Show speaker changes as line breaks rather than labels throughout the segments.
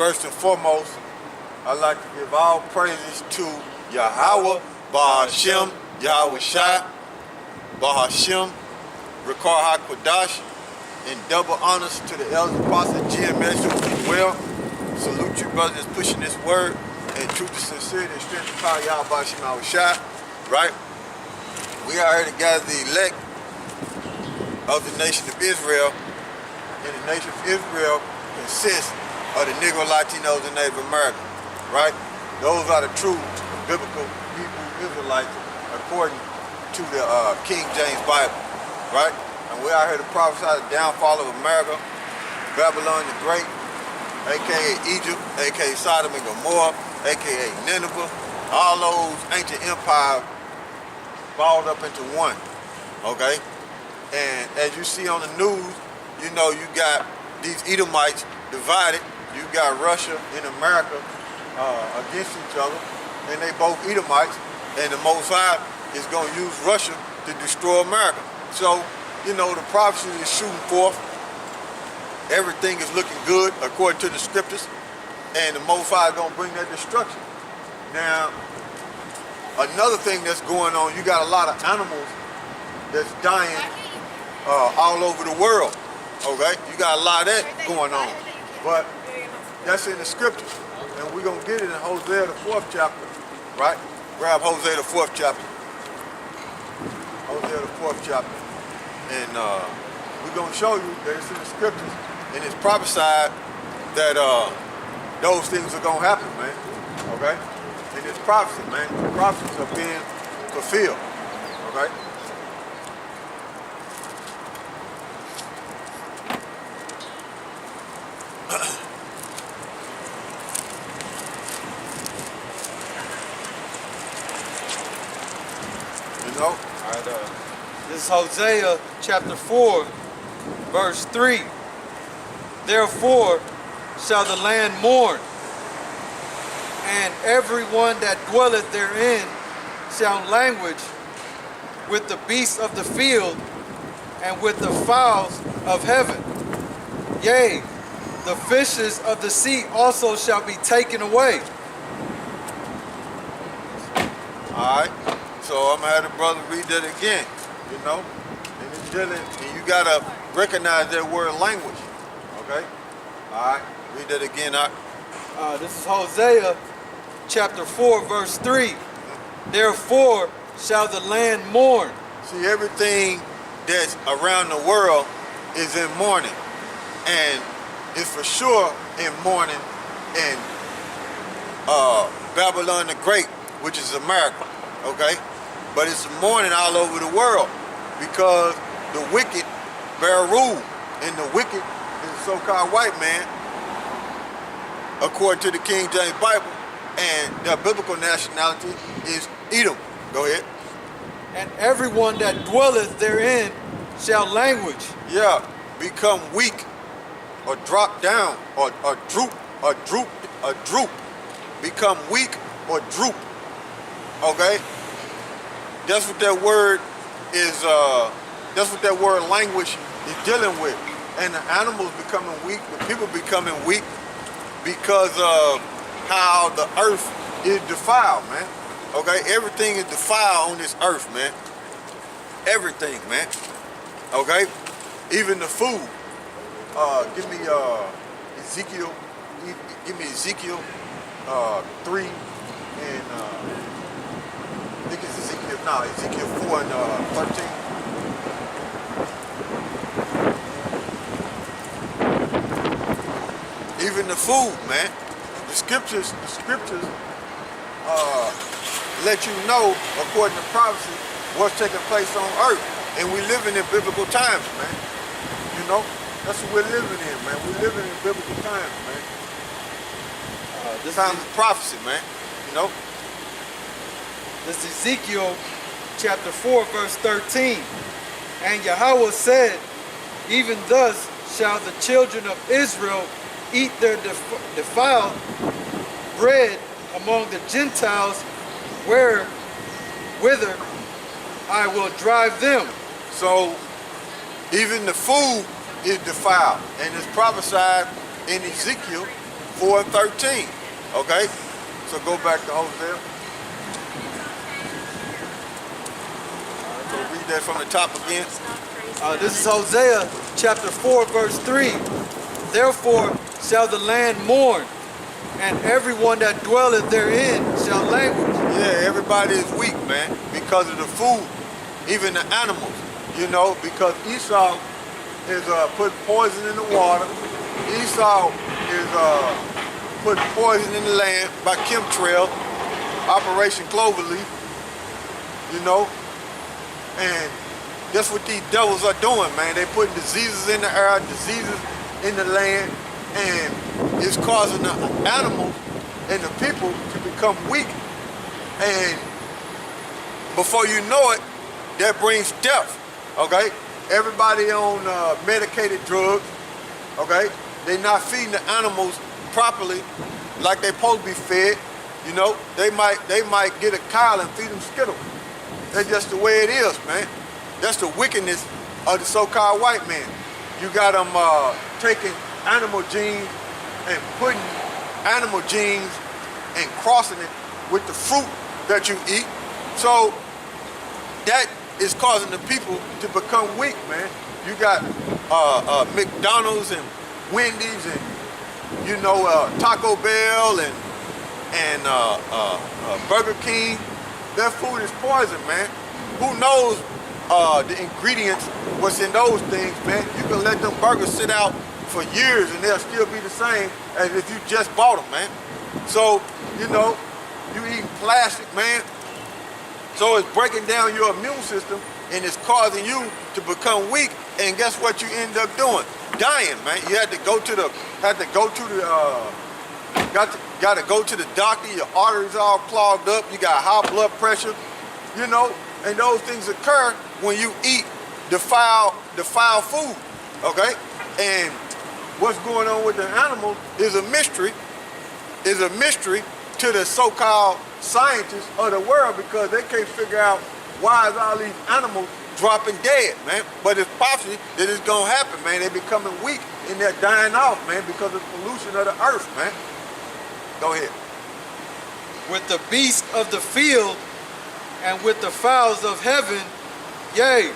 First and foremost, I'd like to give all praises to Yahawah, Bahashem, YAHAWASHI, Bahashem, Rekar HaKwadash, and double honors to the elders, apostles, GMS, who keep well. Salute you brothers pushing this word, and truth and sincerity and strength and power, YAHAWASHI, right? We are here to gather the elect of the nation of Israel, and the nation of Israel consists of the Negro, Latinos, and Native Americans, right? Those are the true biblical Hebrew Israelites according to the King James Bible, right? And we are here to prophesy the downfall of America, Babylon the Great, aka Egypt, aka Sodom and Gomorrah, aka Nineveh, all those ancient empires balled up into one, okay? And as you see on the news, you know you got these Edomites divided. You got Russia and America against each other, and they both Edomites, and the Most High is going to use Russia to destroy America. So, you know, the prophecy is shooting forth. Everything is looking good according to the scriptures, and the Most High is going to bring that destruction. Now, another thing that's going on, you got a lot of animals that's dying all over the world, okay? You got a lot of that going on, but that's in the scriptures, and we're going to get it in Hosea the 4th chapter, right? Grab Hosea the 4th chapter. Hosea the 4th chapter. And we're going to show you that it's in the scriptures, and it's prophesied that those things are going to happen, man, okay? And it's prophecy, man. The prophecies are being fulfilled, okay? You know?
All right, this is Hosea chapter 4, verse 3. Therefore shall the land mourn, and everyone that dwelleth therein shall languish with the beasts of the field and with the fowls of heaven. Yea, the fishes of the sea also shall be taken away.
All right. So I'm going to have the brother read that again, you know? And it's dealing, and you got to recognize that word language, okay? All right, read that again.
This is Hosea chapter 4, verse 3. Therefore shall the land mourn.
See, everything that's around the world is in mourning. And it's for sure in mourning in Babylon the Great, which is America, okay? But it's mourning all over the world because the wicked bear rule, and the wicked is the so-called white man, according to the King James Bible, and their biblical nationality is Edom. Go ahead.
And everyone that dwelleth therein shall languish.
Yeah, become weak, or drop down, or droop, become weak or droop. Okay? That's what that word is, that's what that word language is dealing with. And the animals becoming weak, the people becoming weak because of how the earth is defiled, man. Okay? Everything is defiled on this earth, man. Everything, man. Okay? Even the food. Give me Ezekiel, give me Ezekiel 3 and I think it's Ezekiel 4 and 13. Even the food, man. The scriptures let you know, according to prophecy, what's taking place on earth. And we living in biblical times, man. You know? That's what we're living in, man. We're living in biblical times, man. This time of prophecy, man. You know?
This is Ezekiel chapter 4, verse 13. And Yahawah said, even thus shall the children of Israel eat their defiled bread among the Gentiles, whither I will drive them.
So, even the food is defiled. And it's prophesied in Ezekiel 4 and 13. Okay? So go back to Hosea. So read that from the top again.
This is Hosea chapter 4, verse 3. Therefore shall the land mourn, and everyone that dwelleth therein shall languish.
Yeah, everybody is weak, man, because of the food, even the animals, you know, because Esau is putting poison in the water. Esau is putting poison in the land by chemtrail, Operation Cloverleaf, you know, and that's what these devils are doing, man. They putting diseases in the air, diseases in the land, and it's causing the animals and the people to become weak. And before you know it, that brings death, okay? Everybody on medicated drugs, okay? They're not feeding the animals properly like they're supposed to be fed, you know? They might get a cow and feed them Skittles. That's just the way it is, man. That's the wickedness of the so-called white man. You got them taking animal genes and putting animal genes and crossing it with the fruit that you eat. So that is causing the people to become weak, man. You got McDonald's and Wendy's and, you know, Taco Bell and Burger King. That food is poison, man. Who knows the ingredients, what's in those things, man? You can let them burgers sit out for years and they'll still be the same as if you just bought them, man. So, you know, you eating plastic, man. So it's breaking down your immune system and it's causing you to become weak. And guess what you end up doing? Dying, man. You had to go to the doctor. Your arteries all clogged up. You got high blood pressure, you know. And those things occur when you eat defiled food, okay? And what's going on with the animals is a mystery. Is a mystery to the so-called scientists of the world, because they can't figure out why is all these animals dropping dead, man. But it's possible that it's gonna happen, man. They're becoming weak and they're dying off, man, because of the pollution of the earth, man. Go ahead.
With the beasts of the field and with the fowls of heaven, yea,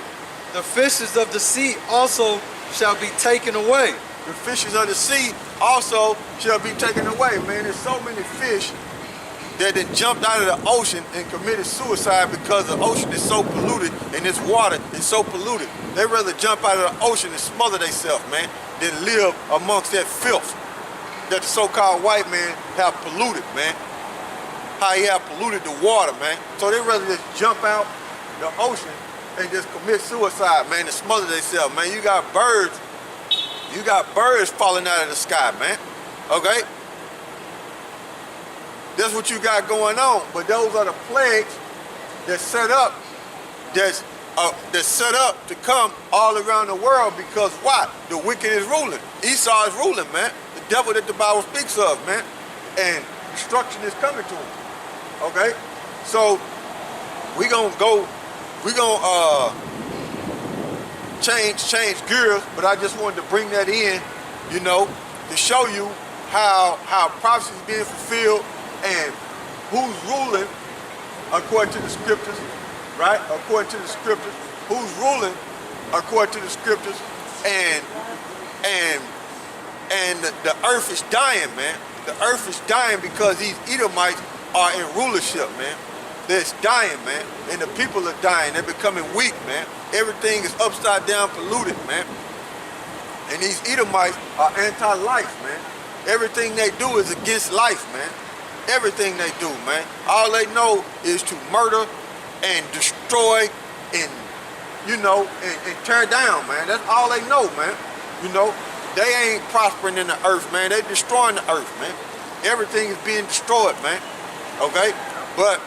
the fishes of the sea also shall be taken away.
The fishes of the sea also shall be taken away, man. There's so many fish that then jumped out of the ocean and committed suicide because the ocean is so polluted and this water is so polluted. They rather jump out of the ocean and smother themselves, man, than live amongst that filth that the so-called white man have polluted, man. How he have polluted the water, man. So they rather just jump out the ocean and just commit suicide, man, and smother themselves, man. You got birds falling out of the sky, man, okay? That's what you got going on. But those are the plagues that's set up, that's set up to come all around the world, because why? The wicked is ruling. Esau is ruling, man. The devil that the Bible speaks of, man. And destruction is coming to him. Okay? So we gonna change gears, but I just wanted to bring that in, you know, to show you how prophecy is being fulfilled and who's ruling according to the scriptures, right? According to the scriptures, who's ruling according to the scriptures, and the earth is dying, man. The earth is dying because these Edomites are in rulership, man. They're dying, man, and the people are dying. They're becoming weak, man. Everything is upside down, polluted, man. And these Edomites are anti-life, man. Everything they do is against life, man. Everything they do, man. All they know is to murder and destroy and, you know, and tear down, man. That's all they know, man. You know, they ain't prospering in the earth, man. They destroying the earth, man. Everything is being destroyed, man. Okay? But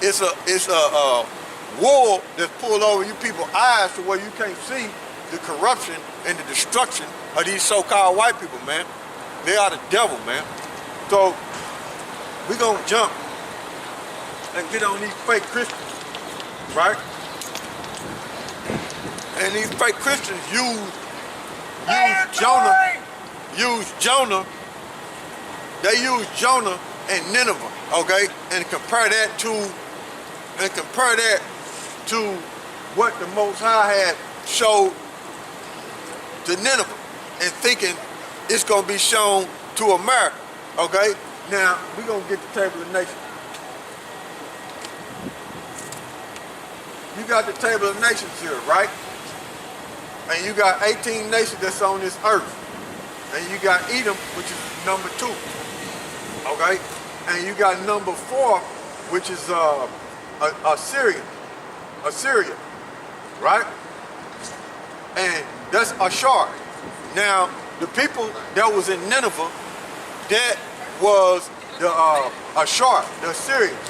it's a wool that's pulled over you people's eyes to where you can't see the corruption and the destruction of these so-called white people, man. They are the devil, man. So we're gonna jump and get on these fake Christians, right? And these fake Christians use Jonah they use Jonah and Nineveh, okay, and compare that to what the Most High had showed to Nineveh, and thinking it's gonna be shown to America, okay? Now we're gonna get the table of nations. You got the table of nations here, right? And you got 18 nations that's on this earth. And you got Edom, which is number 2. Okay? And you got number 4, which is Assyria, right? And that's Ashar. Now, the people that was in Nineveh, that was the Ashar, the Assyrians.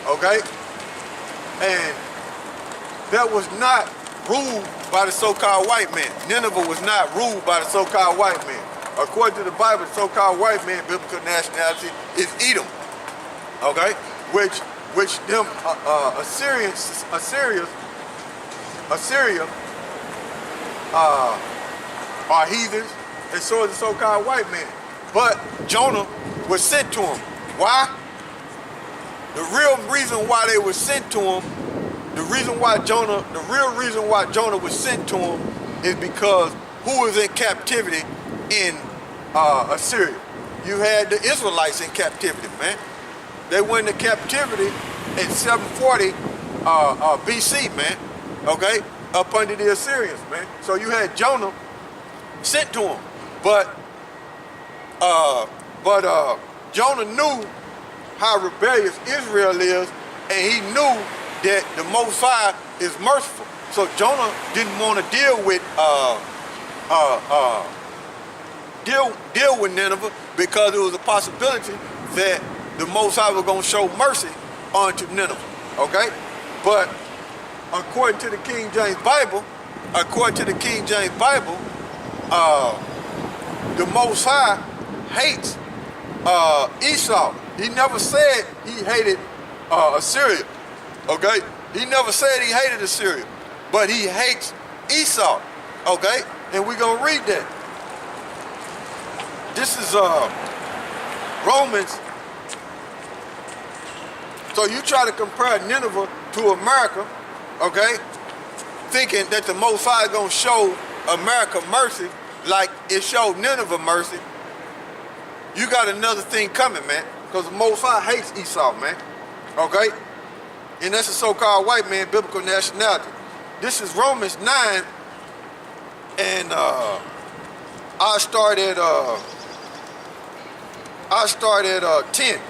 Okay? And that was not ruled by the so-called white man. Nineveh was not ruled by the so-called white man. According to the Bible, the so-called white man, biblical nationality, is Edom. Okay? Which them Assyria are heathens, and so is the so-called white man. But Jonah was sent to him. Why? The real reason why they were sent to him, the real reason why Jonah was sent to him is because who was in captivity in Assyria? You had the Israelites in captivity, man. They went into captivity in 740 BC, man. Okay? Up under the Assyrians, man. So you had Jonah sent to him. But Jonah knew how rebellious Israel is, and he knew that the Most High is merciful. So Jonah didn't want to deal with Nineveh, because there was a possibility that the Most High was going to show mercy onto Nineveh. Okay, but according to the King James Bible, the Most High hates Esau. He never said he hated Assyria, okay? He never said he hated Assyria, but he hates Esau, okay? And we're gonna read that. This is Romans. So you try to compare Nineveh to America, okay? Thinking that the Most High is gonna show America mercy like it showed Nineveh mercy. You got another thing coming, man. Because the Most High hates Esau, man. Okay? And that's a so-called white man, biblical nationality. This is Romans 9, and I start at 10.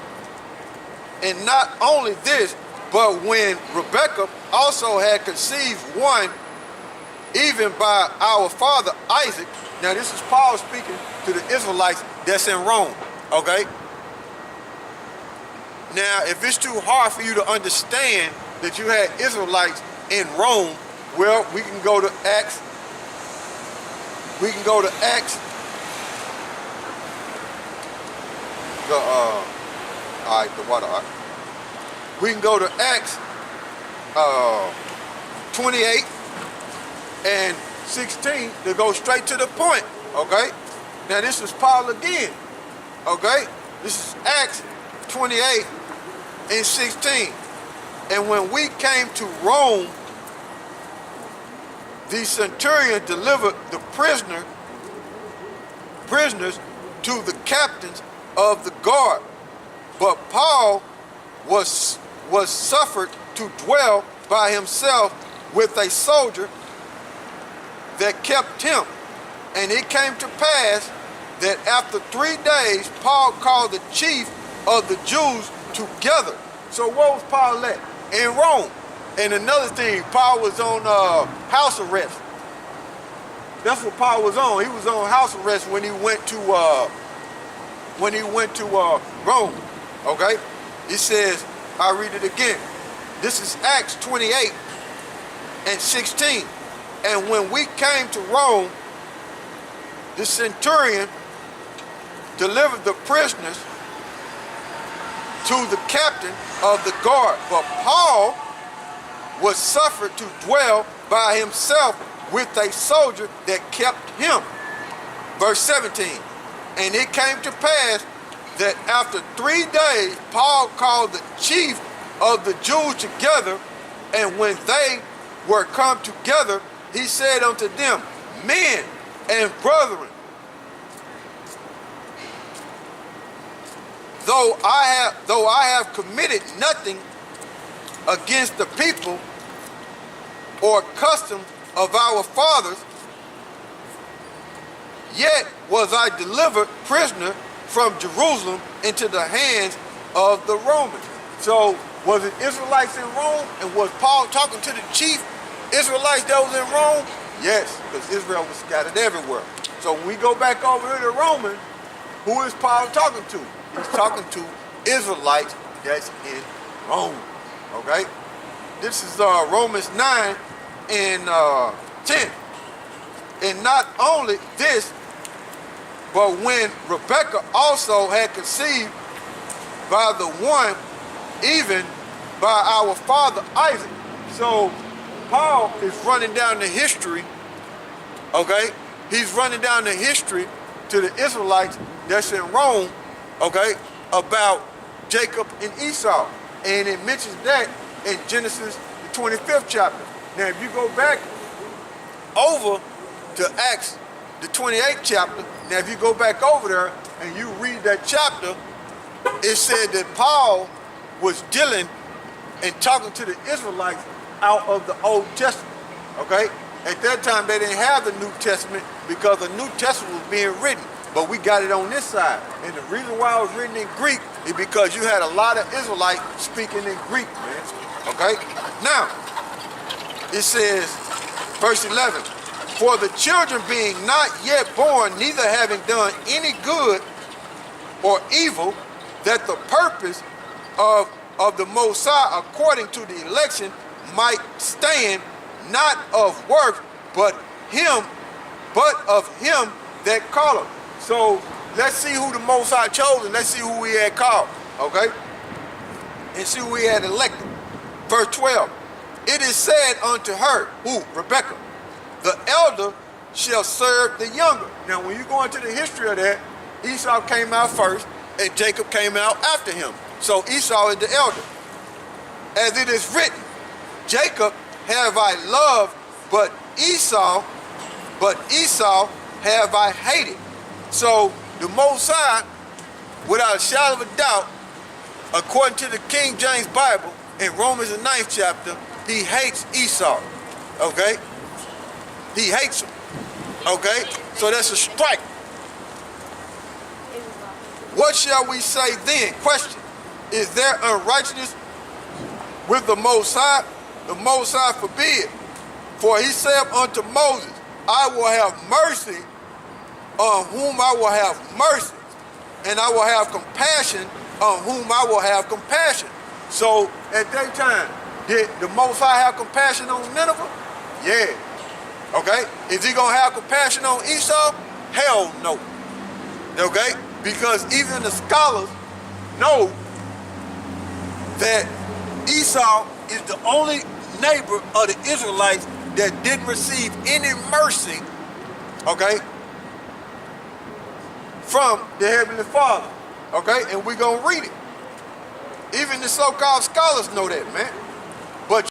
And not only this, but when Rebekah also had conceived one, even by our father Isaac. Now this is Paul speaking to the Israelites that's in Rome, okay? Now, if it's too hard for you to understand that you had Israelites in Rome, well, we can go to Acts. We can go to Acts. We can go to Acts 28 and 16 to go straight to the point, okay? Now, this is Paul again, okay? This is Acts 28 and 16. And when we came to Rome, the centurion delivered the prisoners to the captains of the guard. But Paul was suffered to dwell by himself with a soldier that kept him. And it came to pass that after 3 days, Paul called the chief of the Jews together. So where was Paul at? In Rome. And another thing, Paul was on house arrest. That's what Paul was on. He was on house arrest when he went to Rome. Okay? It says, I'll read it again. This is Acts 28 and 16. And when we came to Rome, the centurion delivered the prisoners to the captain of the guard. But Paul was suffered to dwell by himself with a soldier that kept him. Verse 17. And it came to pass that after 3 days, Paul called the chief of the Jews together, and when they were come together, he said unto them, men and brethren, though I have committed nothing against the people or custom of our fathers, yet was I delivered prisoner from Jerusalem into the hands of the Romans. So was it Israelites in Rome? And was Paul talking to the chief Israelites that was in Rome? Yes, because Israel was scattered everywhere. So when we go back over here to Romans, who is Paul talking to? He's talking to Israelites that's in Rome. Okay? This is Romans 9 and 10. And not only this, but when Rebekah also had conceived by the one, even by our father Isaac. So Paul is running down the history, okay? He's running down the history to the Israelites that's in Rome, okay, about Jacob and Esau. And it mentions that in Genesis, the 25th chapter. Now, if you go back over to Acts, the 28th chapter, now if you go back over there and you read that chapter, it said that Paul was dealing and talking to the Israelites out of the Old Testament, okay? At that time, they didn't have the New Testament because the New Testament was being written, but we got it on this side. And the reason why it was written in Greek is because you had a lot of Israelites speaking in Greek, man, okay? Now, it says, verse 11, for the children being not yet born, neither having done any good or evil, that the purpose of the Most High, according to the election, might stand, not of works, but of him that calleth. So let's see who the Most High chose, and let's see who he had called, okay? And see who he had elected. Verse 12, it is said unto her, who? Rebekah, the elder shall serve the younger. Now, when you go into the history of that, Esau came out first, and Jacob came out after him. So Esau is the elder. As it is written, Jacob have I loved, but Esau have I hated. So the Most High, without a shadow of a doubt, according to the King James Bible, in Romans the 9th chapter, he hates Esau, okay? He hates him, okay? So that's a strike. What shall we say then? Question, is there unrighteousness with the Most High? The Most High forbid. For he said unto Moses, I will have mercy on whom I will have mercy, and I will have compassion on whom I will have compassion. So at that time, did the Most High have compassion on Nineveh? Yeah. Okay? Is he going to have compassion on Esau? Hell no. Okay? Because even the scholars know that Esau is the only neighbor of the Israelites that didn't receive any mercy, okay, from the Heavenly Father, okay? And we're going to read it. Even the so-called scholars know that, man.